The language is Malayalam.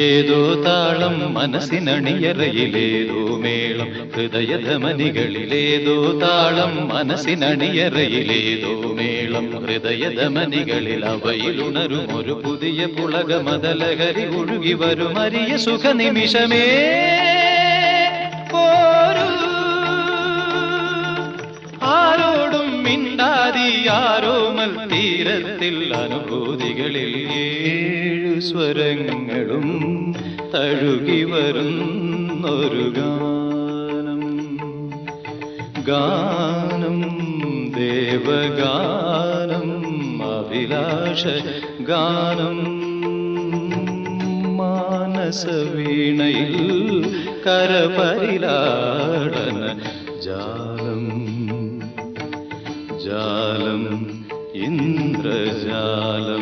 ഏതോ താളം മനസ്സിനണിയറയിലേതോ മേളം ഹൃദയധമനികളിലേതോ താളം മനസ്സിനണിയറയിലേതോ മേളം ഹൃദയധമനികളിൽ അവയിലുണരും ഒരു പുതിയ പുളകമതലഹരി ഒഴുകി വരും അരിയ സുഖനിമിഷമേ പോരൂ ആരോടും മിണ്ടാതി ആരോമൽ തീരത്തിൽ അനുഭൂതികളിൽ ഏഴു സ്വരങ്ങളും തഴുകി വരുന്നൊരു ഗാനം ഗാനം ദേവഗാനം അഭിലാഷ ഗാനം മാനസവീണയിൽ കരപരിലാടന ജാലം ജാലം ഇന്ദ്രജാലം